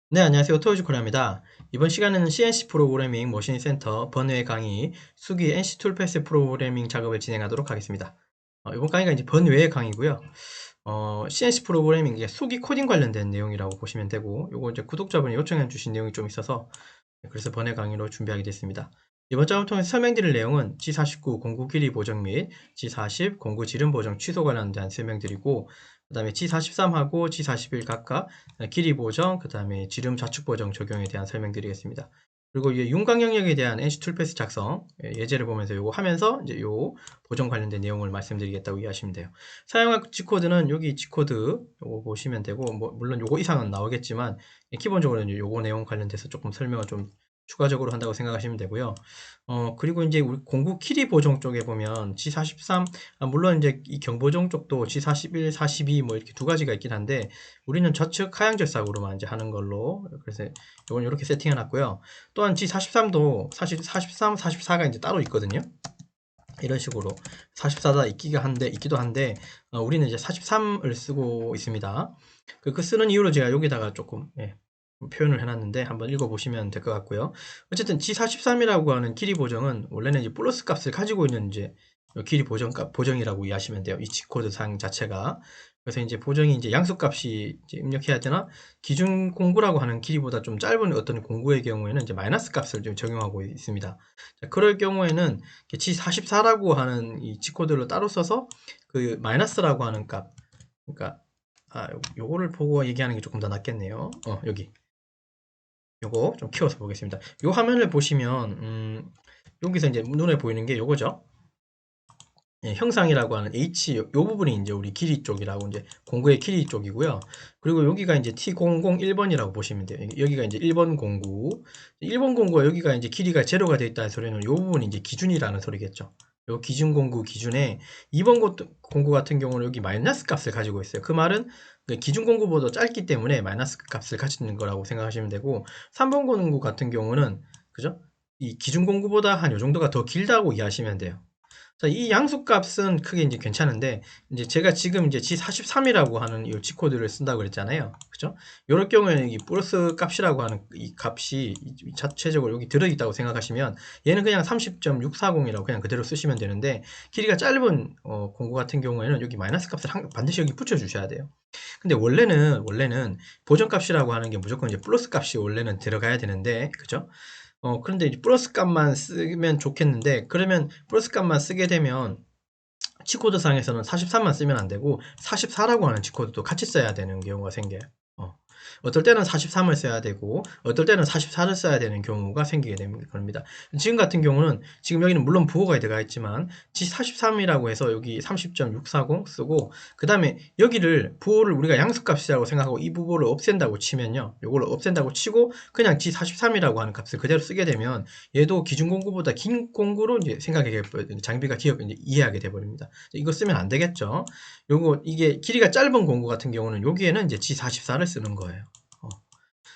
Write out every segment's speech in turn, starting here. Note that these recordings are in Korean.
네, 안녕하세요. 토요즈코리아입니다. 이번 시간에는 CNC 프로그래밍 머신 센터 번외 강의 수기 NC 툴패스 프로그래밍 작업을 진행하도록 하겠습니다. 이번 강의가 이제 번외 강의고요. CNC 프로그래밍 이제 수기 코딩 관련된 내용이라고 보시면 되고, 요거 이제 구독자분이 요청해 주신 내용이 좀 있어서 그래서 번외 강의로 준비하게 됐습니다. 이번 작업을 통해서 설명드릴 내용은 G49 공구 길이 보정 및 G40 공구 지름 보정 취소 관련된 설명드리고, 그 다음에 G43하고 G41 각각 길이 보정, 그 다음에 지름 좌측 보정 적용에 대한 설명드리겠습니다. 그리고 이제 윤곽 영역에 대한 NC 툴패스 작성 예제를 보면서 요거 하면서 이제 요 보정 관련된 내용을 말씀드리겠다고 이해하시면 돼요. 사용할 G코드는 여기 G코드 요거 보시면 되고, 뭐 물론 요거 이상은 나오겠지만 기본적으로 이제 요거 내용 관련돼서 조금 설명을 좀 추가적으로 한다고 생각하시면 되고요. 그리고 이제 우리 공구 키리 보정 쪽에 보면 G43, 물론 이제 이 경보정 쪽도 G41, 42 뭐 이렇게 두 가지가 있긴 한데, 우리는 좌측 하향절삭으로만 이제 하는 걸로, 그래서 이건 이렇게 세팅해 놨고요. 또한 G43도 사실 43, 44가 이제 따로 있거든요. 이런 식으로 44다 있기도 한데, 우리는 이제 43을 쓰고 있습니다. 그 쓰는 이유로 제가 여기다가 조금 표현을 해놨는데 한번 읽어보시면 될 것 같고요. 어쨌든 G43이라고 하는 길이 보정은 원래는 이제 플러스 값을 가지고 있는 이제 길이 보정이라고 이해하시면 돼요. 이 G코드 상 자체가. 그래서 이제 보정이 이제 양수값이 이제 입력해야 되나, 기준 공구라고 하는 길이보다 좀 짧은 어떤 공구의 경우에는 이제 마이너스 값을 좀 적용하고 있습니다. 자, 그럴 경우에는 G44라고 하는 이 G코드를 따로 써서 그 마이너스라고 하는 값, 그러니까 요거를 보고 얘기하는 게 조금 더 낫겠네요. 여기 요거 좀 키워서 보겠습니다. 요 화면을 보시면 여기서 이제 눈에 보이는 게 요거죠. 형상이라고 하는 H 요 부분이 이제 우리 길이 쪽이라고, 이제 공구의 길이 쪽이고요. 그리고 여기가 이제 T001번이라고 보시면 돼요. 여기가 이제 1번 공구. 1번 공구가 여기가 이제 길이가 제로가 되어 있다는 소리는 요 부분이 이제 기준이라는 소리겠죠. 요 기준 공구 기준에 2번 공구 같은 경우는 여기 마이너스 값을 가지고 있어요. 그 말은 그 기준 공구보다 짧기 때문에 마이너스 값을 가지는 거라고 생각하시면 되고, 3번 공구 같은 경우는 그죠? 이 기준 공구보다 한 요 정도가 더 길다고 이해하시면 돼요. 자, 이 양수값은 크게 이제 괜찮은데, 이제 제가 지금 이제 G43이라고 하는 이 G코드를 쓴다고 그랬잖아요. 그죠? 이럴 경우에는 이 플러스 값이라고 하는 이 값이 자체적으로 여기 들어있다고 생각하시면, 얘는 그냥 30.640이라고 그냥 그대로 쓰시면 되는데, 길이가 짧은 공구 같은 경우에는 여기 마이너스 값을 반드시 여기 붙여주셔야 돼요. 근데 원래는 보정값이라고 하는 게 무조건 이제 플러스 값이 원래는 들어가야 되는데, 그죠? 그런데 이제 플러스 값만 쓰면 좋겠는데, 그러면 플러스 값만 쓰게 되면 G코드 상에서는 43만 쓰면 안 되고 44라고 하는 G코드도 같이 써야 되는 경우가 생겨요. 어. 어떨 때는 43을 써야 되고 어떨 때는 44를 써야 되는 경우가 생기게 됩니다. 지금 같은 경우는, 지금 여기는 물론 부호가 들어가 있지만 G43이라고 해서 여기 30.640 쓰고, 그 다음에 여기를 부호를 우리가 양수값이라고 생각하고 이 부호를 없앤다고 치면요, 요거를 없앤다고 치고 그냥 G43이라고 하는 값을 그대로 쓰게 되면 얘도 기준 공구보다 긴 공구로 이제 장비가 이제 이해하게 돼버립니다. 이거 쓰면 안 되겠죠. 이게 길이가 짧은 공구 같은 경우는 여기에는 이제 G44를 쓰는 거예요.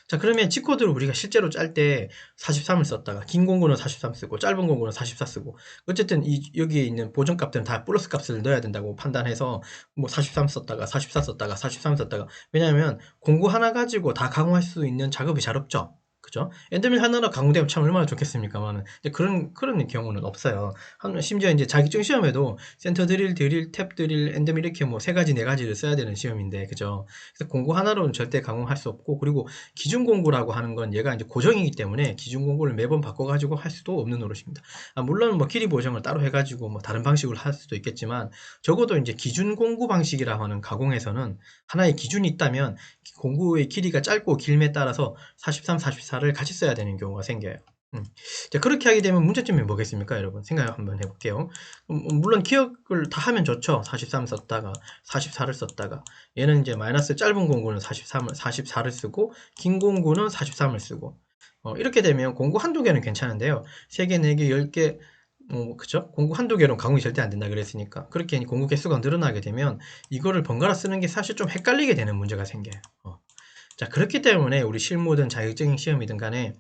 자, 그러면 G코드를 우리가 실제로 짤 때 43을 썼다가, 긴 공구는 43 쓰고 짧은 공구는 44 쓰고, 어쨌든 여기에 있는 보정 값들은 다 플러스 값을 넣어야 된다고 판단해서 뭐 43 썼다가 44 썼다가 43 썼다가, 왜냐하면 공구 하나 가지고 다 가공할 수 있는 작업이 잘 없죠. 그죠? 엔더밀 하나로 가공되면 참 얼마나 좋겠습니까만은, 그런 경우는 없어요. 심지어 이제 자격증 시험에도 센터 드릴, 탭 드릴, 엔더밀 이렇게 뭐 세 가지, 네 가지를 써야 되는 시험인데, 그죠? 그래서 공구 하나로는 절대 가공할 수 없고, 그리고 기준 공구라고 하는 건 얘가 이제 고정이기 때문에 기준 공구를 매번 바꿔가지고 할 수도 없는 노릇입니다. 물론 뭐 길이 보정을 따로 해가지고 뭐 다른 방식으로 할 수도 있겠지만, 적어도 이제 기준 공구 방식이라고 하는 가공에서는 하나의 기준이 있다면 공구의 길이가 짧고 길에 따라서 43, 44를 같이 써야 되는 경우가 생겨요. 자, 그렇게 하게 되면 문제점이 뭐겠습니까, 여러분? 생각 한번 해볼게요. 물론 기억을 다 하면 좋죠. 43 썼다가 44를 썼다가, 얘는 이제 마이너스 짧은 공구는 44를 쓰고 긴 공구는 43을 쓰고, 이렇게 되면 공구 한두 개는 괜찮은데요. 3개, 4개, 10개, 그쵸? 공구 한두 개로 가공이 절대 안 된다 그랬으니까, 그렇게 공구 개수가 늘어나게 되면 이거를 번갈아 쓰는 게 사실 좀 헷갈리게 되는 문제가 생겨요. 자, 그렇기 때문에 우리 실무든 자격증 시험이든 간에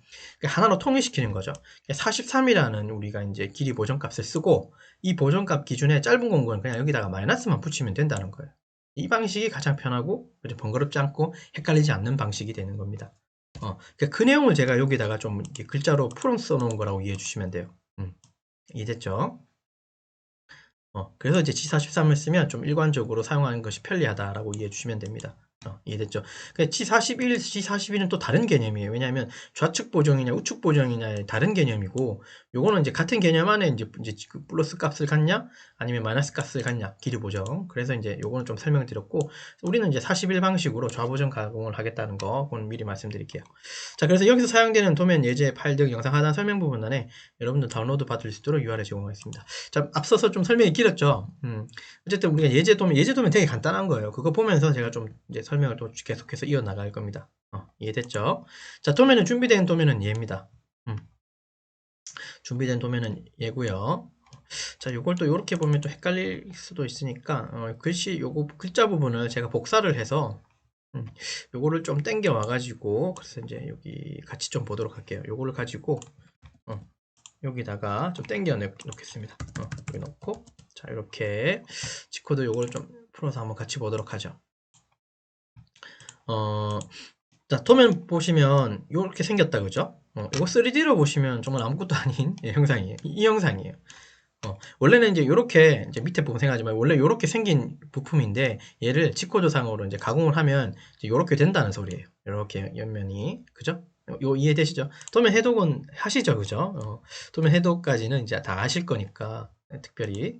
하나로 통일시키는 거죠. 43이라는 우리가 이제 길이 보정값을 쓰고, 이 보정값 기준에 짧은 공구는 그냥 여기다가 마이너스만 붙이면 된다는 거예요. 이 방식이 가장 편하고 번거롭지 않고 헷갈리지 않는 방식이 되는 겁니다. 그 내용을 제가 여기다가 좀 이렇게 글자로 풀어 써놓은 거라고 이해해 주시면 돼요. 이해됐죠? 그래서 이제 G43을 쓰면 좀 일관적으로 사용하는 것이 편리하다라고 이해해 주시면 됩니다. 이해됐죠? G41, G42는 또 다른 개념이에요. 왜냐하면 좌측 보정이냐 우측 보정이냐의 다른 개념이고, 요거는 이제 같은 개념 안에 이제 그 플러스 값을 갖냐 아니면 마이너스 값을 갖냐, 길이 보정. 그래서 이제 요거는 좀 설명드렸고, 우리는 이제 41 방식으로 좌보정 가공을 하겠다는 거, 그건 미리 말씀드릴게요. 자, 그래서 여기서 사용되는 도면, 예제, 파일 등 영상 하단 설명 부분 안에 여러분들 다운로드 받을 수 있도록 URL 제공하겠습니다. 자, 앞서서 좀 설명이 길었죠. 어쨌든 우리가 예제 도면 되게 간단한 거예요. 그거 보면서 제가 좀 이제 설명을 또 계속해서 이어나갈 겁니다. 이해됐죠? 자, 준비된 도면은 얘입니다. 준비된 도면은 얘고요. 자, 요걸 또 이렇게 보면 또 헷갈릴 수도 있으니까, 요거 글자 부분을 제가 복사를 해서, 요거를 좀 땡겨 와가지고, 그래서 이제 여기 같이 좀 보도록 할게요. 요거를 가지고, 여기다가 좀 땡겨 놓겠습니다. 여기 놓고, 자, 이렇게 G코드 요걸 좀 풀어서 한번 같이 보도록 하죠. 자, 도면 보시면 이렇게 생겼다, 그죠? 이거 3D로 보시면 정말 아무것도 아닌 형상이에요. 이 형상이에요. 원래는 이제 이렇게 이제 밑에 부분 생각하지만 원래 이렇게 생긴 부품인데, 얘를 G코드 상으로 이제 가공을 하면 이제 이렇게 된다는 소리예요. 이렇게 옆면이, 그죠? 요 이해되시죠? 도면 해독은 하시죠, 그죠? 도면 해독까지는 이제 다 아실 거니까 특별히.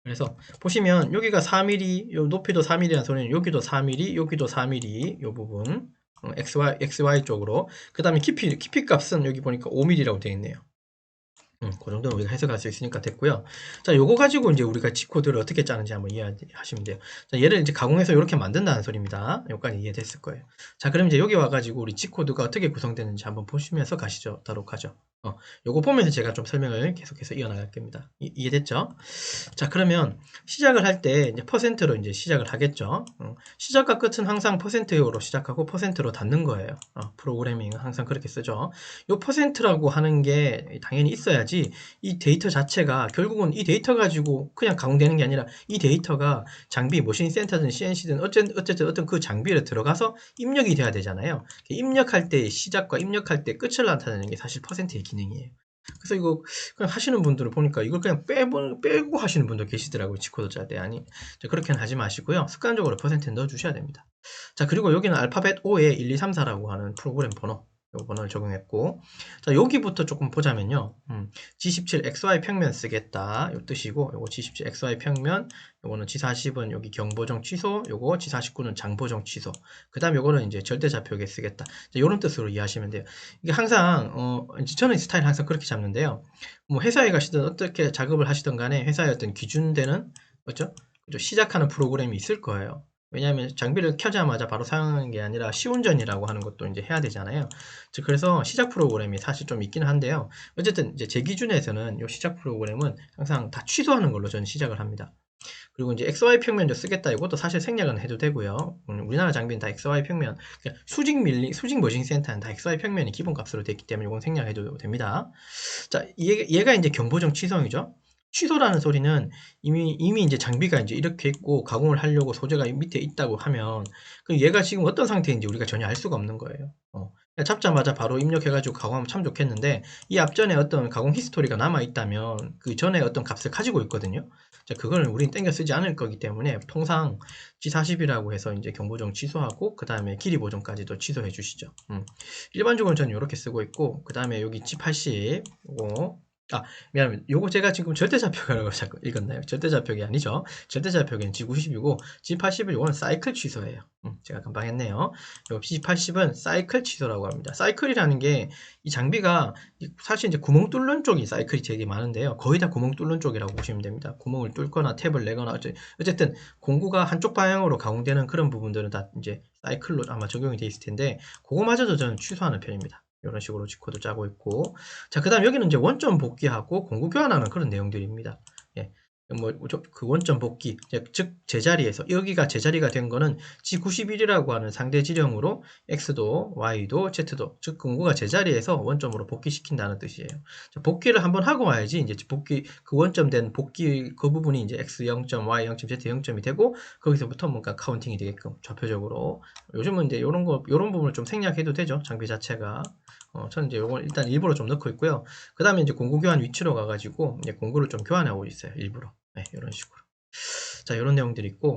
그래서 보시면 여기가 4mm, 요 높이도 4mm라는 소리는 여기도 4mm, 여기도 4mm, 요 부분 XY 쪽으로. 그 다음에 깊이 값은 여기 보니까 5mm라고 되어 있네요. 그 정도는 우리가 해석할 수 있으니까 됐고요. 자, 요거 가지고 이제 우리가 G코드를 어떻게 짜는지 한번 이해하시면 돼요. 자, 얘를 이제 가공해서 이렇게 만든다는 소리입니다. 여기까지 이해됐을 거예요. 자, 그럼 이제 여기 와가지고 우리 G코드가 어떻게 구성되는지 한번 보시면서 가도록 하죠. 요거 보면서 제가 좀 설명을 계속해서 이어나갈 겁니다. 이해됐죠? 자, 그러면 시작을 할 때 이제 %로 이제 시작을 하겠죠. 시작과 끝은 항상 %로 시작하고 %로 닫는 거예요. 프로그래밍은 항상 그렇게 쓰죠. 요 %라고 하는 게 당연히 있어야지 이 데이터 자체가, 결국은 이 데이터 가지고 그냥 가공되는 게 아니라 이 데이터가 장비, 머신 센터든 CNC든 어쨌든 어떤 그 장비에 들어가서 입력이 돼야 되잖아요. 입력할 때 시작과 입력할 때 끝을 나타내는 게 사실 %의 기능이에요. 그래서 이거 그냥 하시는 분들을 보니까 이걸 그냥 빼고 하시는 분도 계시더라고요. G코드 짤 때. 아니, 그렇게는 하지 마시고요. 습관적으로 % 넣어주셔야 됩니다. 자, 그리고 여기는 알파벳 O에 1, 2, 3, 4라고 하는 프로그램 번호, 요 번호를 적용했고, 자, 여기부터 조금 보자면요. G17 XY 평면 쓰겠다, 요 뜻이고, 요거 G17 XY 평면, 요거는 G40은 여기 경보정 취소, 요거 G49는 장보정 취소. 그 다음 요거는 이제 절대좌표에 쓰겠다. 자, 요런 뜻으로 이해하시면 돼요. 이게 항상, 저는 스타일 항상 그렇게 잡는데요. 뭐 회사에 가시든 어떻게 작업을 하시든 간에 회사의 어떤 기준되는, 그죠? 시작하는 프로그램이 있을 거예요. 왜냐하면 장비를 켜자마자 바로 사용하는 게 아니라 시운전이라고 하는 것도 이제 해야 되잖아요. 그래서 시작 프로그램이 사실 좀 있긴 한데요. 어쨌든 이제 제 기준에서는 이 시작 프로그램은 항상 다 취소하는 걸로 저는 시작을 합니다. 그리고 이제 XY 평면도 쓰겠다, 이것도 사실 생략은 해도 되고요. 우리나라 장비는 다 XY 평면, 그러니까 수직 머신 센터는 다 XY 평면이 기본값으로 되어 있기 때문에 이건 생략해도 됩니다. 자, 얘가 이제 경보정 취소이죠. 취소라는 소리는 이미 이제 장비가 이제 이렇게 있고 가공을 하려고 소재가 밑에 있다고 하면, 그 얘가 지금 어떤 상태인지 우리가 전혀 알 수가 없는 거예요. 잡자마자 바로 입력해가지고 가공하면 참 좋겠는데, 이 앞전에 어떤 가공 히스토리가 남아 있다면 그 전에 어떤 값을 가지고 있거든요. 자, 그걸 우리는 땡겨 쓰지 않을 거기 때문에 통상 G40이라고 해서 이제 경보정 취소하고 그 다음에 길이 보정까지도 취소해 주시죠. 일반적으로 저는 이렇게 쓰고 있고, 그 다음에 여기 G80, 미안합니다. 요거 제가 지금 절대좌표라고 자꾸 읽었나요? 절대좌표가 아니죠. 절대좌표는 G90이고, G80은 요거는 사이클 취소예요. 제가 금방 했네요. 요 G80은 사이클 취소라고 합니다. 사이클이라는 게 이 장비가 사실 이제 구멍 뚫는 쪽이 사이클이 되게 많은데요. 거의 다 구멍 뚫는 쪽이라고 보시면 됩니다. 구멍을 뚫거나 탭을 내거나 어쨌든 공구가 한쪽 방향으로 가공되는 그런 부분들은 다 이제 사이클로 아마 적용이 돼 있을 텐데, 그거마저도 저는 취소하는 편입니다. 이런 식으로 G코드 짜고 있고, 자, 그 다음 여기는 이제 원점 복귀하고 공구 교환하는 그런 내용들입니다. 예. 그 원점 복귀, 즉 제자리에서 여기가 제자리가 된 거는 G91이라고 하는 상대 지령으로 X도 Y도 Z도 즉 공구가 제자리에서 원점으로 복귀시킨다는 뜻이에요. 자, 복귀를 한번 하고 와야지 이제 복귀 그 원점된 복귀 그 부분이 이제 X 0점, Y 0점, Z 0점이 되고 거기서부터 뭔가 카운팅이 되게끔 좌표적으로 요즘은 이제 요런 부분을 좀 생략해도 되죠. 장비 자체가. 저는 이제 요걸 일단 일부러 좀 넣고 있고요. 그 다음에 이제 공구 교환 위치로 가가지고 이제 공구를 좀 교환하고 있어요. 일부러. 네, 이런 식으로. 자, 이런 내용들이 있고,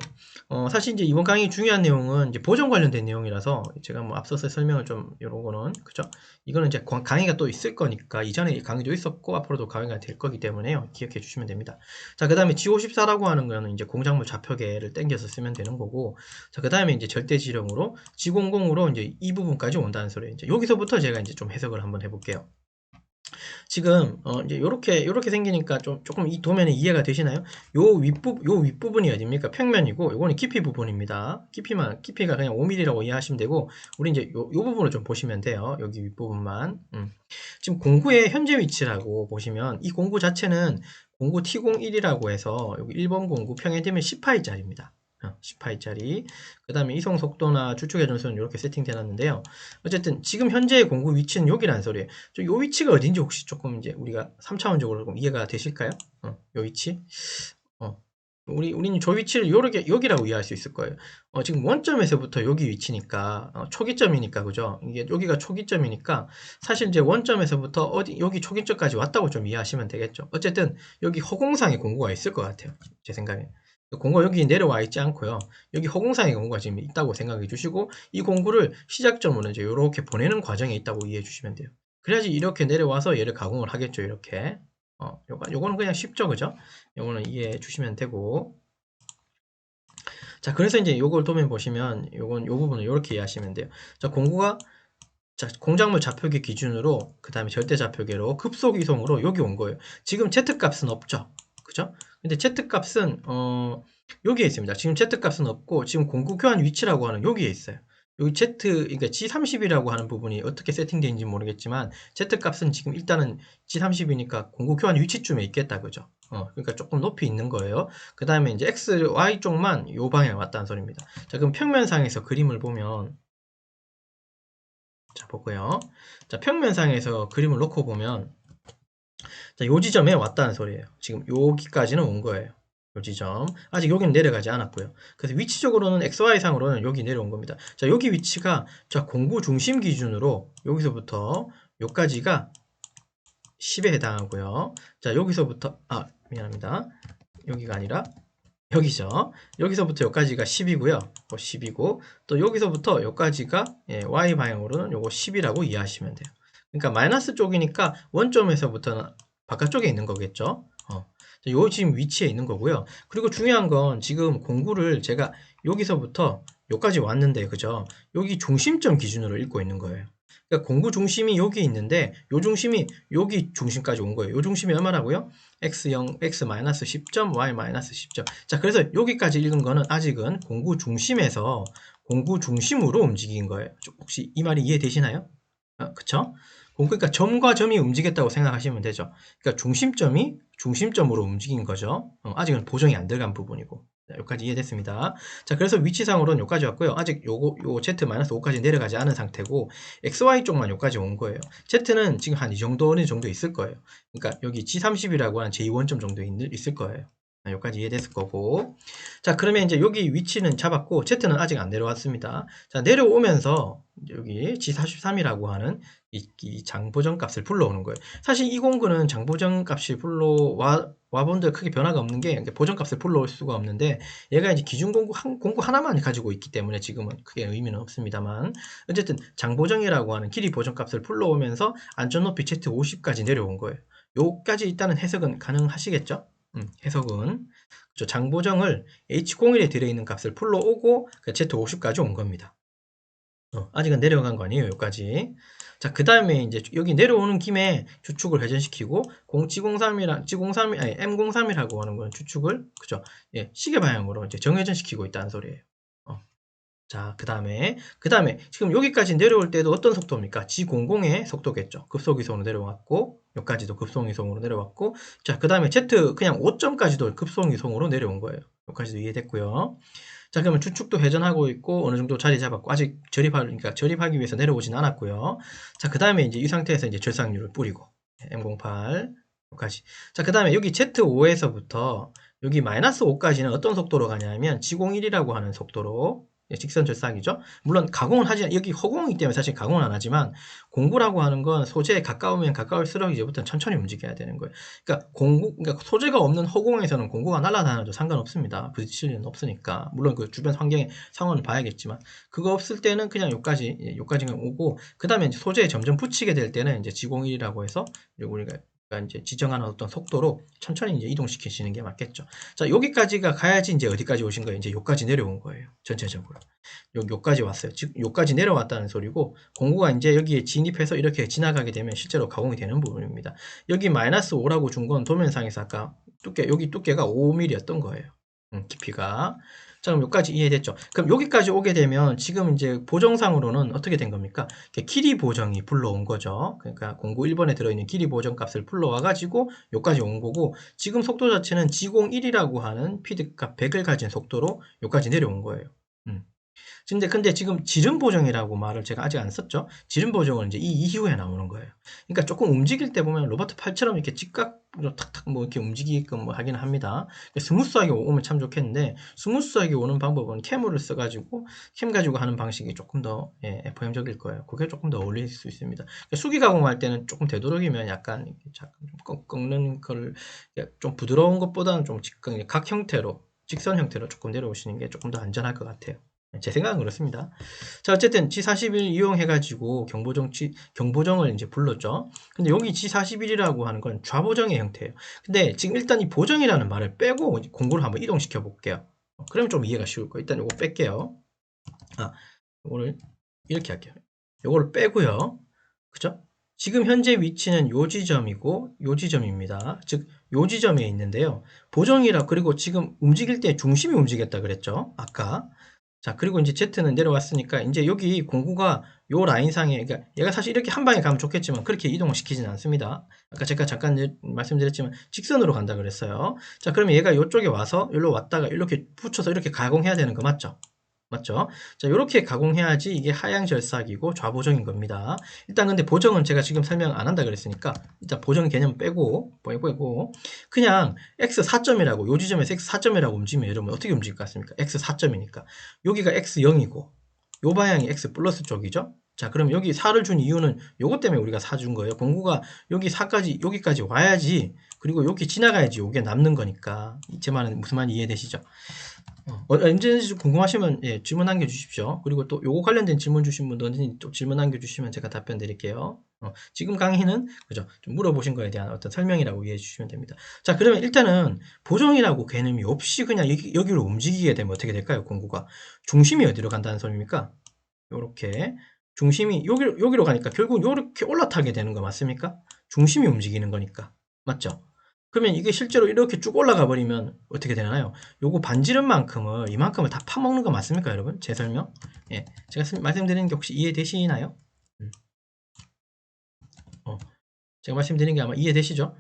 사실 이제 이번 강의 중요한 내용은 이제 보정 관련된 내용이라서 제가 뭐 앞서서 설명을 좀, 요런 거는, 그죠? 이거는 이제 강의가 또 있을 거니까, 이전에 강의도 있었고, 앞으로도 강의가 될 거기 때문에요. 기억해 주시면 됩니다. 자, 그 다음에 G54라고 하는 거는 이제 공작물 좌표계를 땡겨서 쓰면 되는 거고, 자, 그 다음에 이제 절대지령으로 G00으로 이제 이 부분까지 온다는 소리예요. 이제 여기서부터 제가 이제 좀 해석을 한번 해볼게요. 지금 이제 요렇게 생기니까 조금 이 도면이 이해가 되시나요? 요 윗부분이 어딥니까? 평면이고 요거는 깊이 부분입니다. 깊이가 그냥 5mm라고 이해하시면 되고 우리 이제 요 부분을 좀 보시면 돼요. 여기 윗부분만. 지금 공구의 현재 위치라고 보시면 이 공구 자체는 공구 T01이라고 해서 여기 1번 공구 평행되면 10파이짜리입니다. 10파이짜리. 그 다음에 이송 속도나 주축 회전수는 이렇게 세팅돼 놨는데요. 어쨌든 지금 현재의 공구 위치는 여기라는 소리예요. 요 위치가 어딘지 혹시 조금 이제 우리가 3차원적으로 좀 이해가 되실까요? 요 위치. 우리는 저 위치를 여기라고 이해할 수 있을 거예요. 지금 원점에서부터 여기 위치니까, 초기점이니까, 그죠? 이게 여기가 초기점이니까, 사실 이제 원점에서부터 여기 초기점까지 왔다고 좀 이해하시면 되겠죠. 어쨌든, 여기 허공상에 공구가 있을 것 같아요. 제 생각에. 공구가 여기 내려와 있지 않고요. 여기 허공상에 공구가 지금 있다고 생각해 주시고, 이 공구를 시작점으로 이제 이렇게 보내는 과정에 있다고 이해해 주시면 돼요. 그래야지 이렇게 내려와서 얘를 가공을 하겠죠, 이렇게. 요거는 그냥 쉽죠, 그죠? 요거는 이해해 주시면 되고. 자, 그래서 이제 요걸 도면 보시면, 요 부분을 이렇게 이해하시면 돼요. 자, 공작물 좌표계 기준으로, 그 다음에 절대 좌표계로 급속 이송으로 여기 온 거예요. 지금 Z값은 없죠? 그죠? 근데 Z값은, 여기에 있습니다. 지금 Z값은 없고, 지금 공구 교환 위치라고 하는 여기에 있어요. 여기 그러니까 G30이라고 하는 부분이 어떻게 세팅되는지 모르겠지만, Z값은 지금 일단은 G30이니까 공구 교환 위치쯤에 있겠다, 그죠? 그러니까 조금 높이 있는 거예요. 그 다음에 이제 X, Y 쪽만 요 방향에 왔다는 소리입니다. 자, 그럼 평면상에서 그림을 보면, 자, 보고요. 자, 평면상에서 그림을 놓고 보면, 자, 요 지점에 왔다는 소리예요. 지금 여기까지는 온 거예요. 요 지점. 아직 여기는 내려가지 않았고요. 그래서 위치적으로는 XY상으로는 여기 내려온 겁니다. 자, 여기 위치가, 자, 공구 중심 기준으로 여기서부터 요까지가 10에 해당하고요. 자, 여기서부터, 미안합니다. 여기가 아니라, 여기죠. 여기서부터 여기까지가 10이고요. 10이고, 또 여기서부터 여기까지가 Y 방향으로는 요거 10이라고 이해하시면 돼요. 그러니까 마이너스 쪽이니까 원점에서부터는 바깥쪽에 있는 거겠죠. 요 지금 위치에 있는 거고요. 그리고 중요한 건 지금 공구를 제가 여기서부터 여기까지 왔는데, 그죠? 여기 중심점 기준으로 읽고 있는 거예요. 그러니까 공구 중심이 여기 있는데, 요 중심이 여기 중심까지 온 거예요. 요 중심이 얼마라고요? x0, x-10점, y-10점. 자, 그래서 여기까지 읽은 거는 아직은 공구 중심에서 공구 중심으로 움직인 거예요. 혹시 이 말이 이해되시나요? 그쵸? 그러니까 점과 점이 움직였다고 생각하시면 되죠. 그러니까 중심점이 중심점으로 움직인 거죠. 아직은 보정이 안 들어간 부분이고. 자, 여기까지 이해됐습니다. 자, 그래서 위치상으로는 여기까지 왔고요. 아직 요 Z-5까지 내려가지 않은 상태고, XY 쪽만 여기까지 온 거예요. Z는 지금 한 이 정도, 어느 정도 있을 거예요. 그러니까 여기 G30이라고 하는 제2원점 정도 있을 거예요. 여기까지 이해됐을 거고. 자, 그러면 이제 여기 위치는 잡았고, Z는 아직 안 내려왔습니다. 자, 내려오면서 여기 G43이라고 하는 이 장보정 값을 불러오는 거예요. 사실 이 공구는 장보정 값이 와본들 크게 변화가 없는 게 보정 값을 불러올 수가 없는데, 얘가 이제 기준 공구 하나만 가지고 있기 때문에 지금은 크게 의미는 없습니다만, 어쨌든 장보정이라고 하는 길이 보정 값을 불러오면서 안전 높이 Z50까지 내려온 거예요. 요까지 일단은 해석은 가능하시겠죠? 해석은 장보정을 H01에 들어있는 값을 풀러오고 Z50까지 온 겁니다. 아직은 내려간 거 아니에요, 여기까지. 자, 그 다음에 이제 여기 내려오는 김에 주축을 회전시키고, M03이라고 하는 건 주축을, 그죠? 예, 시계 방향으로 이제 정회전시키고 있다는 소리예요. 자, 그 다음에 지금 여기까지 내려올 때도 어떤 속도입니까? G00의 속도겠죠. 급속이동으로 내려왔고, 여기까지도 급속이동으로 내려왔고, 자, 그 다음에 Z 그냥 5점까지도 급속이동으로 내려온 거예요. 여기까지도 이해됐고요. 자, 그러면 주축도 회전하고 있고, 어느 정도 자리 잡았고, 아직 그러니까 절입하기 위해서 내려오진 않았고요. 자, 그 다음에 이제 이 상태에서 이제 절삭률을 뿌리고, M08, 여기까지. 자, 그 다음에 여기 Z5에서부터 여기 마이너스 5까지는 어떤 속도로 가냐면, G01이라고 하는 속도로, 직선 절삭이죠. 물론 가공은 하지 여기 허공이기 때문에 사실 가공은 안 하지만 공구라고 하는 건 소재에 가까우면 가까울수록 이제부터는 천천히 움직여야 되는 거예요. 그러니까 소재가 없는 허공에서는 공구가 날아다녀도 상관없습니다. 부딪힐 일은 없으니까. 물론 그 주변 환경의 상황을 봐야겠지만 그거 없을 때는 그냥 요까지가 오고 그 다음에 소재에 점점 붙이게 될 때는 이제 G01이라고 해서 우리가 이제 지정하는 어떤 속도로 천천히 이제 이동시키시는 게 맞겠죠. 자, 여기까지가 가야지 이제 어디까지 오신 거예요? 이제 요까지 내려온 거예요. 전체적으로. 요까지 왔어요. 즉, 요까지 내려왔다는 소리고, 공구가 이제 여기에 진입해서 이렇게 지나가게 되면 실제로 가공이 되는 부분입니다. 여기 마이너스 5라고 준 건 도면상에서 아까 여기 두께가 5mm였던 거예요. 깊이가. 자, 그럼 여기까지 이해됐죠? 그럼 여기까지 오게 되면 지금 이제 보정상으로는 어떻게 된 겁니까? 길이 보정이 불러온 거죠. 그러니까 공구 1번에 들어있는 길이 보정 값을 불러와가지고 여기까지 온 거고 지금 속도 자체는 G01이라고 하는 피드값 100을 가진 속도로 여기까지 내려온 거예요. 근데 지금 지름 보정이라고 말을 제가 아직 안 썼죠. 지름 보정은 이제 이 이후에 나오는 거예요. 그러니까 조금 움직일 때 보면 로버트 팔처럼 이렇게 직각으로 탁탁 뭐 이렇게 움직이게끔 뭐 하기는 합니다. 스무스하게 오면 참 좋겠는데 스무스하게 오는 방법은 캠을 써가지고 캠 가지고 하는 방식이 조금 더 FM적일 거예요. 그게 조금 더 어울릴 수 있습니다. 수기 가공할 때는 조금 되도록이면 약간 꺾는 걸 좀 부드러운 것보다는 좀 각 형태로 직선 형태로 조금 내려오시는 게 조금 더 안전할 것 같아요. 제 생각은 그렇습니다. 자, 어쨌든 G41 이용해가지고 경보정을 이제 불렀죠. 근데 여기 G41이라고 하는 건 좌보정의 형태예요. 근데 지금 일단 이 보정이라는 말을 빼고 공구를 한번 이동시켜 볼게요. 그러면 좀 이해가 쉬울 거예요. 일단 이거 뺄게요. 이거를 이렇게 할게요. 이거를 빼고요. 그죠? 지금 현재 위치는 요 지점이고 요 지점입니다. 즉, 요 지점에 있는데요. 보정이라 그리고 지금 움직일 때 중심이 움직였다 그랬죠. 아까. 자, 그리고 이제 Z는 내려왔으니까 이제 여기 공구가 요 라인상에 그러니까 얘가 사실 이렇게 한 방에 가면 좋겠지만 그렇게 이동을 시키진 않습니다. 아까 제가 잠깐 말씀드렸지만 직선으로 간다 그랬어요. 자, 그러면 얘가 이쪽에 와서 여기로 왔다가 이렇게 붙여서 이렇게 가공해야 되는 거 맞죠? 맞죠? 자, 이렇게 가공해야지 이게 하향 절삭이고 좌보정인 겁니다. 일단 근데 보정은 제가 지금 설명 안 한다 그랬으니까 일단 보정 개념 빼고 그냥 x 4점이라고 요 지점에서 x 4점이라고 움직이면 여러분 어떻게 움직일 것 같습니까? x 4점이니까 여기가 x 0이고 요 방향이 x 플러스 쪽이죠. 자, 그럼 여기 4를 준 이유는 요것 때문에 우리가 4 준 거예요. 공구가 여기 4까지 여기까지 와야지 그리고 여기 지나가야지 요게 남는 거니까 제 말은 무슨 말인지 이해되시죠? 언제든지 궁금하시면 질문 남겨주십시오. 그리고 또 요거 관련된 질문 주신 분도 언제든지 또 질문 남겨주시면 제가 답변 드릴게요. 지금 강의는 그죠? 좀 물어보신 거에 대한 어떤 설명이라고 이해해 주시면 됩니다. 자, 그러면 일단은 보정이라고 개념이 없이 그냥 여기로 움직이게 되면 어떻게 될까요? 공구가 중심이 어디로 간다는 소리입니까? 요렇게 중심이 여기로 가니까 결국 요렇게 올라타게 되는 거 맞습니까? 중심이 움직이는 거니까 맞죠? 그러면 이게 실제로 이렇게 쭉 올라가 버리면 어떻게 되나요? 요거 반지름만큼을 이만큼을 다 파먹는 거 맞습니까, 여러분? 제 설명? 예, 제가 말씀드리는 게 혹시 이해되시나요? 제가 말씀드린 게 아마 이해되시죠?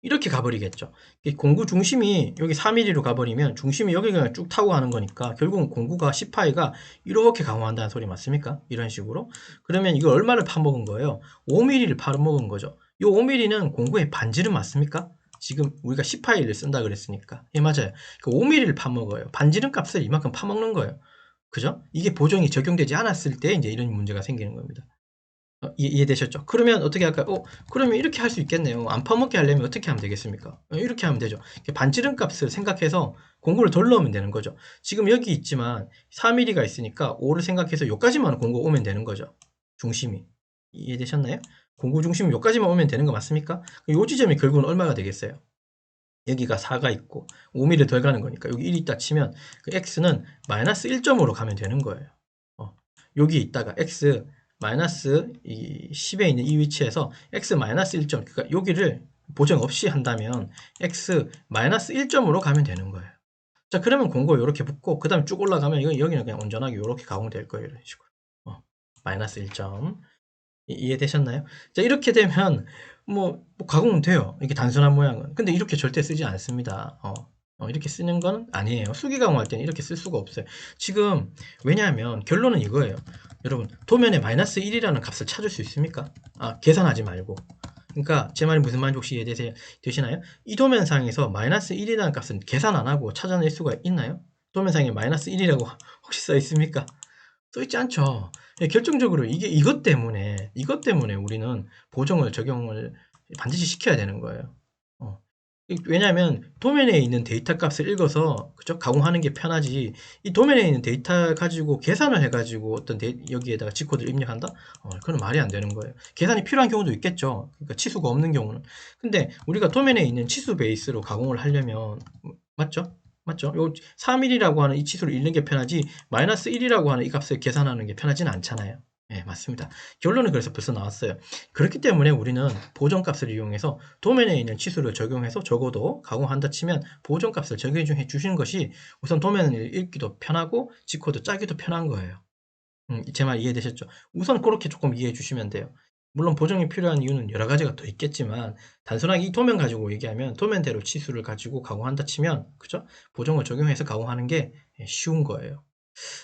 이렇게 가버리겠죠. 공구 중심이 여기 4mm로 가버리면 중심이 여기 그냥 쭉 타고 가는 거니까 결국은 공구가 10파이가 이렇게 강화한다는 소리 맞습니까? 이런 식으로. 그러면 이걸 얼마를 파먹은 거예요? 5mm를 파먹은 거죠. 이 5mm는 공구의 반지름 맞습니까? 지금 우리가 10파이를 쓴다 그랬으니까. 예, 맞아요. 5mm를 파먹어요. 반지름 값을 이만큼 파먹는 거예요. 그죠? 이게 보정이 적용되지 않았을 때 이제 이런 문제가 생기는 겁니다. 이해되셨죠? 그러면 어떻게 할까요? 그러면 이렇게 할 수 있겠네요. 안 파먹게 하려면 어떻게 하면 되겠습니까? 이렇게 하면 되죠. 반지름 값을 생각해서 공구를 덜 넣으면 되는 거죠. 지금 여기 있지만 4mm가 있으니까 5를 생각해서 여기까지만 공구 오면 되는 거죠. 중심이. 이해되셨나요? 공구 중심이 여기까지만 오면 되는 거 맞습니까? 이 지점이 결국은 얼마가 되겠어요? 여기가 4가 있고 5mm 덜 가는 거니까 여기 1 있다 치면 그 x는 마이너스 1점으로 가면 되는 거예요. 여기 있다가 x 마이너스 10에 있는 이 위치에서 x 마이너스 1점 그러니까 여기를 보정 없이 한다면 x 마이너스 1점으로 가면 되는 거예요. 자, 그러면 공고 이렇게 붙고, 그 다음에 쭉 올라가면, 여기는 그냥 온전하게 이렇게 가공될 거예요. 이런 식으로. 마이너스 1점. 이해되셨나요? 자, 이렇게 되면, 뭐 가공은 돼요. 이게 단순한 모양은. 근데 이렇게 절대 쓰지 않습니다. 이렇게 쓰는 건 아니에요. 수기 가공할 때는 이렇게 쓸 수가 없어요. 지금, 왜냐하면, 결론은 이거예요. 여러분, 도면에 마이너스 1이라는 값을 찾을 수 있습니까? 계산하지 말고. 그러니까 제 말이 무슨 말인지 혹시 이해되시나요? 이 도면상에서 마이너스 1이라는 값은 계산 안 하고 찾아낼 수가 있나요? 도면상에 마이너스 1이라고 혹시 써 있습니까? 써 있지 않죠. 결정적으로 이것 때문에 우리는 보정을 적용을 반드시 시켜야 되는 거예요. 왜냐하면 도면에 있는 데이터 값을 읽어서 그죠? 가공하는 게 편하지. 이 도면에 있는 데이터 가지고 계산을 해가지고 여기에다가 G코드를 입력한다? 그건 말이 안 되는 거예요. 계산이 필요한 경우도 있겠죠. 그러니까 치수가 없는 경우는. 근데 우리가 도면에 있는 치수 베이스로 가공을 하려면 맞죠? 맞죠? 요 3일이라고 하는 이 치수를 읽는 게 편하지 마이너스 1이라고 하는 이 값을 계산하는 게 편하지는 않잖아요. 네, 맞습니다. 결론은 그래서 벌써 나왔어요. 그렇기 때문에 우리는 보정값을 이용해서 도면에 있는 치수를 적용해서 적어도 가공한다 치면 보정값을 적용해 주시는 것이 우선 도면을 읽기도 편하고 G코드 짜기도 편한 거예요. 제 말 이해되셨죠? 우선 그렇게 조금 이해해 주시면 돼요. 물론 보정이 필요한 이유는 여러 가지가 더 있겠지만 단순하게 이 도면 가지고 얘기하면 도면대로 치수를 가지고 가공한다 치면 그죠? 보정을 적용해서 가공하는 게 쉬운 거예요.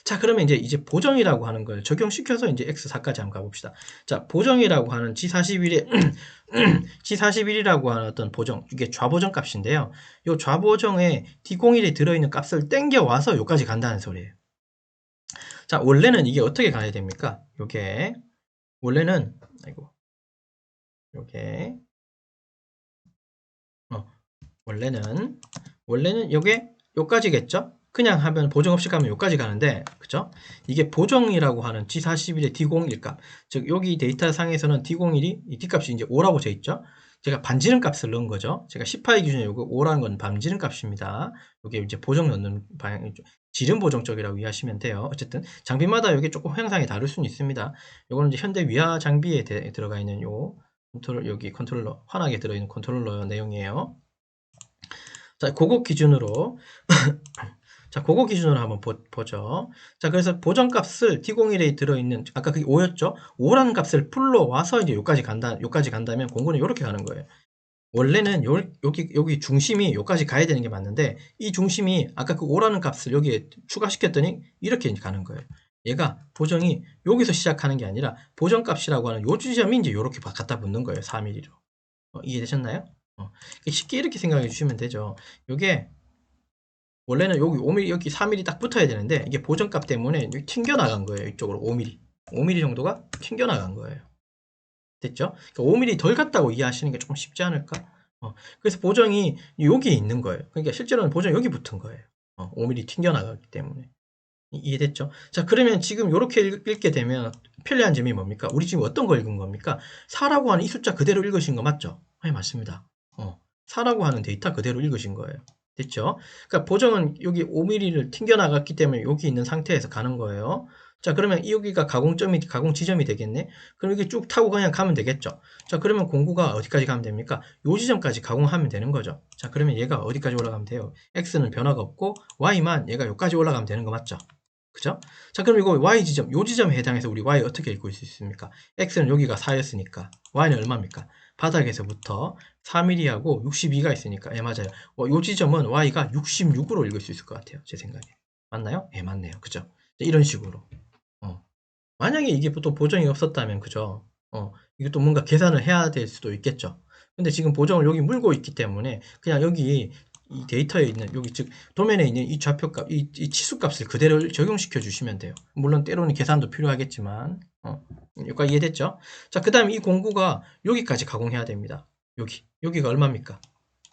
자, 그러면 이제 보정이라고 하는 걸 적용시켜서 이제 X4까지 한번 가봅시다. 자, 보정이라고 하는 G41에 G41이라고 하는 어떤 보정, 이게 좌보정 값인데요. 이 좌보정에 D01에 들어있는 값을 땡겨와서 여기까지 간다는 소리예요. 자, 원래는 이게 어떻게 가야 됩니까? 요게 원래는 요게 원래는 요게 요까지겠죠? 그냥 하면 보정 없이 가면 여기까지 가는데 그죠? 이게 보정이라고 하는 G41의 D01 값, 즉 여기 데이터 상에서는 D01이 이 D값이 이제 5라고 돼 있죠? 제가 반지름 값을 넣은 거죠. 제가 10파이 기준에 요거 5라는 건 반지름 값입니다. 이게 이제 보정 넣는 방향, 지름 보정 쪽이라고 이해하시면 돼요. 어쨌든 장비마다 이게 조금 형상이 다를 수는 있습니다. 요거는 이제 현대 위아 장비에 들어가 있는 요 여기 컨트롤러, 환하게 들어있는 컨트롤러 내용이에요. 자, 그거 기준으로 자, 그거 기준으로 한번 보죠. 자, 그래서 보정값을 T01에 들어있는 아까 그게 5였죠? 5라는 값을 불러와서 이제 여기까지 간다면 공구는 이렇게 가는 거예요. 원래는 여기 중심이 여기까지 가야 되는 게 맞는데 이 중심이 아까 그 5라는 값을 여기에 추가시켰더니 이렇게 이제 가는 거예요. 얘가 보정이 여기서 시작하는 게 아니라 보정값이라고 하는 요 지점이 이제 이렇게 갖다 붙는 거예요. 4mm로. 이해되셨나요? 쉽게 이렇게 생각해 주시면 되죠. 요게 원래는 여기 5mm, 여기 4mm 딱 붙어야 되는데 이게 보정값 때문에 여기 튕겨나간 거예요. 이쪽으로 5mm. 5mm 정도가 튕겨나간 거예요. 됐죠? 그러니까 5mm 덜 갔다고 이해하시는 게 조금 쉽지 않을까? 그래서 보정이 여기 있는 거예요. 그러니까 실제로는 보정이 여기 붙은 거예요. 5mm 튕겨나갔기 때문에. 이해됐죠? 자, 그러면 지금 이렇게 읽게 되면 편리한 점이 뭡니까? 우리 지금 어떤 거 읽은 겁니까? 4라고 하는 이 숫자 그대로 읽으신 거 맞죠? 네, 맞습니다. 4라고 하는 데이터 그대로 읽으신 거예요. 됐죠? 그러니까 보정은 여기 5mm를 튕겨나갔기 때문에 여기 있는 상태에서 가는 거예요. 자, 그러면 여기가 가공 지점이 되겠네? 그럼 여기 쭉 타고 그냥 가면 되겠죠? 자, 그러면 공구가 어디까지 가면 됩니까? 요 지점까지 가공하면 되는 거죠. 자, 그러면 얘가 어디까지 올라가면 돼요? X는 변화가 없고, Y만 얘가 여기까지 올라가면 되는 거 맞죠? 그죠? 자, 그럼 이거 Y 지점, 요 지점에 해당해서 우리 Y 어떻게 읽을 수 있습니까? X는 여기가 4였으니까, Y는 얼마입니까? 바닥에서부터 4mm하고 62가 있으니까, 예, 맞아요. 요 지점은 Y가 66으로 읽을 수 있을 것 같아요. 제 생각에. 맞나요? 예, 맞네요. 그죠? 이런 식으로. 만약에 이게 또 보정이 없었다면, 그죠? 이게 또 뭔가 계산을 해야 될 수도 있겠죠. 근데 지금 보정을 여기 물고 있기 때문에, 그냥 여기 이 데이터에 있는, 여기 즉, 도면에 있는 이 좌표값, 이 치수값을 그대로 적용시켜 주시면 돼요. 물론 때로는 계산도 필요하겠지만, 여기까지 이해됐죠? 자, 그 다음에 이 공구가 여기까지 가공해야 됩니다. 여기가 얼마입니까?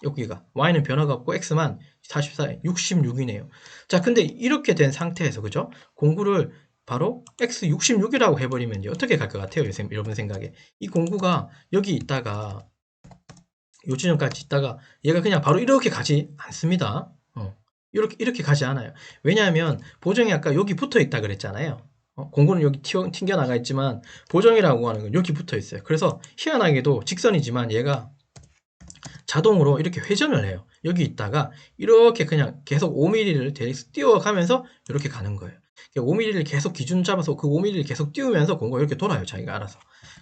여기가 y는 변화가 없고 x만 44, 66이네요. 자, 근데 이렇게 된 상태에서 그죠? 공구를 바로 x66이라고 해버리면 어떻게 갈 것 같아요? 여러분 생각에. 이 공구가 여기 있다가 요 지점까지 있다가 얘가 그냥 바로 이렇게 가지 않습니다. 이렇게 가지 않아요. 왜냐하면 보정이 아까 여기 붙어 있다 그랬잖아요. 공구는 여기 튕겨 나가 있지만 보정이라고 하는 건 여기 붙어 있어요. 그래서 희한하게도 직선이지만 얘가 자동으로 이렇게 회전을 해요. 여기 있다가 이렇게 그냥 계속 5mm를 띄워가면서 이렇게 가는 거예요. 5mm를 계속 기준 잡아서 그 5mm를 계속 띄우면서 공구가 이렇게 돌아요. 자기가 알아서.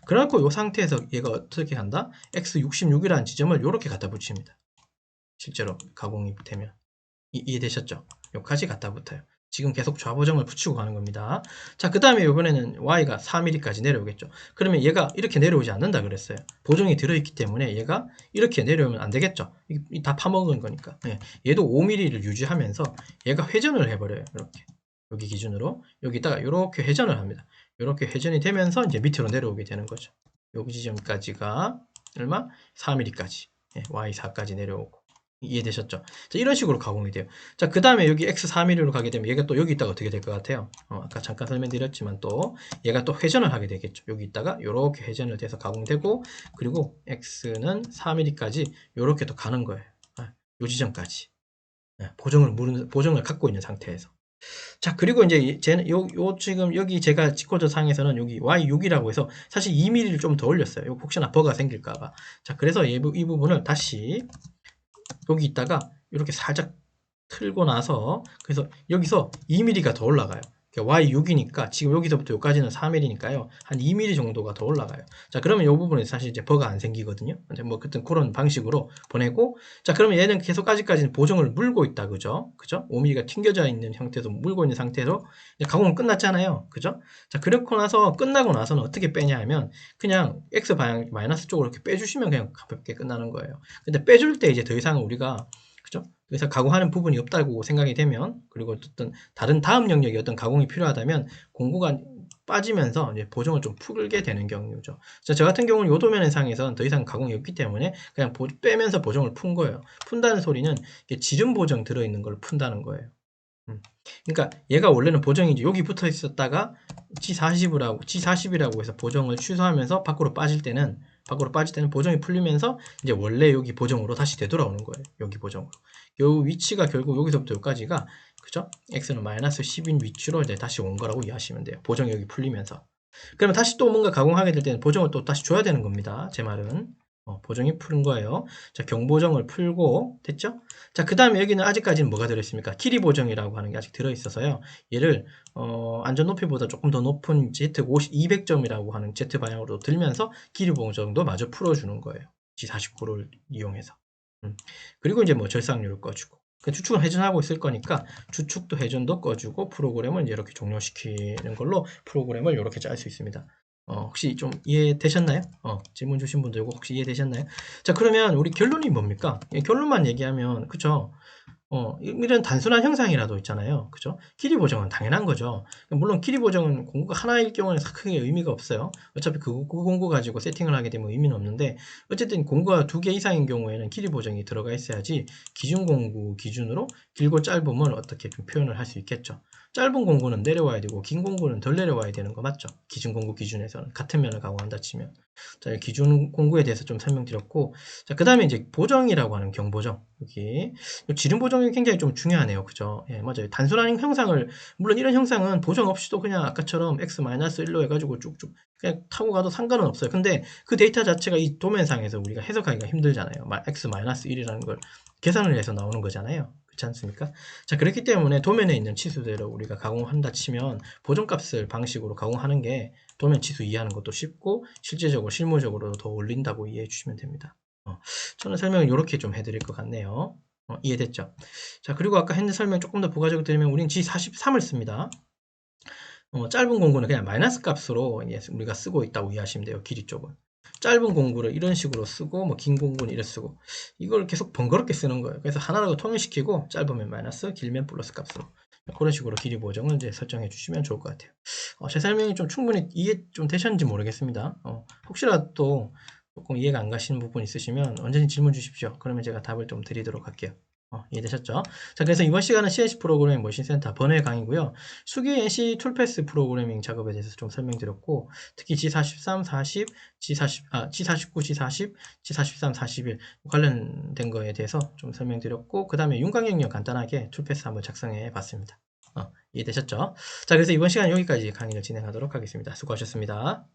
그래갖고 이 상태에서 얘가 어떻게 한다? X66이라는 지점을 이렇게 갖다 붙입니다. 실제로 가공이 되면. 이해되셨죠? 여기까지 갖다 붙어요. 지금 계속 좌보정을 붙이고 가는 겁니다. 자, 그 다음에 이번에는 Y가 4mm까지 내려오겠죠. 그러면 얘가 이렇게 내려오지 않는다 그랬어요. 보정이 들어있기 때문에 얘가 이렇게 내려오면 안 되겠죠. 다 파먹은 거니까. 네. 얘도 5mm를 유지하면서 얘가 회전을 해버려요. 이렇게. 여기 기준으로. 여기다가 이렇게 회전을 합니다. 이렇게 회전이 되면서 이제 밑으로 내려오게 되는 거죠. 여기 지점까지가 얼마? 4mm까지. 네, Y4까지 내려오고. 이해되셨죠? 자, 이런 식으로 가공이 돼요. 자, 그 다음에 여기 X4mm로 가게 되면 얘가 또 여기 있다가 어떻게 될 것 같아요? 아까 잠깐 설명드렸지만 또 얘가 또 회전을 하게 되겠죠. 여기 있다가 이렇게 회전을 돼서 가공되고, 그리고 X는 4mm까지 이렇게 또 가는 거예요. 요 지점까지. 보정을 갖고 있는 상태에서. 자, 그리고 이제 지금 여기 제가 G코드 상에서는 여기 Y6이라고 해서 사실 2mm를 좀 더 올렸어요. 요 혹시나 버그가 생길까봐. 자, 그래서 이 부분을 다시 여기 있다가 이렇게 살짝 틀고 나서 그래서 여기서 2mm가 더 올라가요. Y6이니까 지금 여기서부터 여기까지는 4mm니까요. 한 2mm 정도가 더 올라가요. 자, 그러면 이 부분에 사실 이제 버가 안 생기거든요. 근데 뭐 그땐 그런 방식으로 보내고, 자, 그러면 얘는 계속 아직까지는 보정을 물고 있다, 그죠? 그죠? 5mm가 튕겨져 있는 형태에서 물고 있는 상태로 가공은 끝났잖아요. 그죠? 자, 그렇고 나서 끝나고 나서는 어떻게 빼냐 하면 그냥 X 방향 마이너스 쪽으로 이렇게 빼주시면 그냥 가볍게 끝나는 거예요. 근데 빼줄 때 이제 더 이상 우리가 그죠? 그래서 가공하는 부분이 없다고 생각이 되면, 그리고 어떤 다른 다음 영역에 어떤 가공이 필요하다면 공구가 빠지면서 이제 보정을 좀 풀게 되는 경우죠. 저 같은 경우는 요 도면 상에서는 더 이상 가공이 없기 때문에 그냥 빼면서 보정을 푼 거예요. 푼다는 소리는 지름 보정 들어있는 걸 푼다는 거예요. 그러니까 얘가 원래는 보정이 이제 여기 붙어 있었다가 G40이라고 해서 보정을 취소하면서 밖으로 빠질 때는 보정이 풀리면서 이제 원래 여기 보정으로 다시 되돌아오는 거예요. 여기 보정으로. 요 위치가 결국 여기서부터 여기까지가 그죠? X는 마이너스 10인 위치로 이제 다시 온 거라고 이해하시면 돼요. 보정이 여기 풀리면서. 그러면 다시 또 뭔가 가공하게 될 때는 보정을 또 다시 줘야 되는 겁니다. 제 말은. 보정이 푸른 거예요. 자, 경보정을 풀고 됐죠? 자, 그 다음에 여기는 아직까지는 뭐가 들어있습니까? 길이 보정이라고 하는 게 아직 들어있어서요. 얘를 안전 높이보다 조금 더 높은 Z50, 200점이라고 하는 Z 방향으로 들면서 길이 보정도 마저 풀어주는 거예요. G49를 이용해서. 그리고 이제 뭐 절삭률을 꺼주고. 추측을 회전하고 있을 거니까 주축도 회전도 꺼주고 프로그램을 이제 이렇게 종료시키는 걸로 프로그램을 이렇게 짤 수 있습니다. 혹시 좀 이해되셨나요? 질문 주신 분들 이거 혹시 이해되셨나요? 자, 그러면 우리 결론이 뭡니까? 결론만 얘기하면 그쵸? 이런 단순한 형상이라도 있잖아요. 그죠? 길이 보정은 당연한 거죠. 물론 길이 보정은 공구가 하나일 경우는 크게 의미가 없어요. 어차피 그 공구 가지고 세팅을 하게 되면 의미는 없는데, 어쨌든 공구가 2개 이상인 경우에는 길이 보정이 들어가 있어야지 기준 공구 기준으로 길고 짧음을 어떻게 좀 표현을 할 수 있겠죠. 짧은 공구는 내려와야 되고 긴 공구는 덜 내려와야 되는 거 맞죠? 기준 공구 기준에서는 같은 면을 가공한다 치면. 자, 기준 공구에 대해서 좀 설명드렸고, 자, 그 다음에 이제 보정이라고 하는 경보정. 여기 지름 보정이 굉장히 좀 중요하네요. 그죠? 예, 맞아요. 단순한 형상을, 물론 이런 형상은 보정 없이도 그냥 아까처럼 x-1로 해가지고 쭉쭉 그냥 타고 가도 상관은 없어요. 근데 그 데이터 자체가 이 도면상에서 우리가 해석하기가 힘들잖아요. x-1이라는 걸 계산을 해서 나오는 거잖아요. 그렇지 않습니까? 자, 그렇기 때문에 도면에 있는 치수대로 우리가 가공한다 치면 보정값을 방식으로 가공하는 게 도면 치수 이해하는 것도 쉽고 실제적으로 실무적으로 더 올린다고 이해해 주시면 됩니다. 저는 설명을 이렇게 좀 해드릴 것 같네요. 이해됐죠? 자, 그리고 아까 했는 설명 조금 더 부가적으로 드리면 우리는 G43을 씁니다. 짧은 공구는 그냥 마이너스 값으로 우리가 쓰고 있다고 이해하시면 돼요. 길이 쪽은. 짧은 공구를 이런 식으로 쓰고 뭐 긴 공구는 이렇게 쓰고 이걸 계속 번거롭게 쓰는 거예요. 그래서 하나로 통일시키고 짧으면 마이너스, 길면 플러스 값으로 그런 식으로 길이 보정을 이제 설정해 주시면 좋을 것 같아요. 제 설명이 좀 충분히 이해 좀 되셨는지 모르겠습니다. 혹시라도 조금 이해가 안 가시는 부분 있으시면 언제든지 질문 주십시오. 그러면 제가 답을 좀 드리도록 할게요. 이해되셨죠? 자, 그래서 이번 시간은 CNC 프로그래밍 머신센터 번외 강의고요. 수기 NC 툴패스 프로그래밍 작업에 대해서 좀 설명드렸고, 특히 G43, 40, G49, G40, G43, 41 관련된 거에 대해서 좀 설명드렸고, 그 다음에 윤곽영역 간단하게 툴패스 한번 작성해 봤습니다. 이해되셨죠? 자, 그래서 이번 시간 여기까지 강의를 진행하도록 하겠습니다. 수고하셨습니다.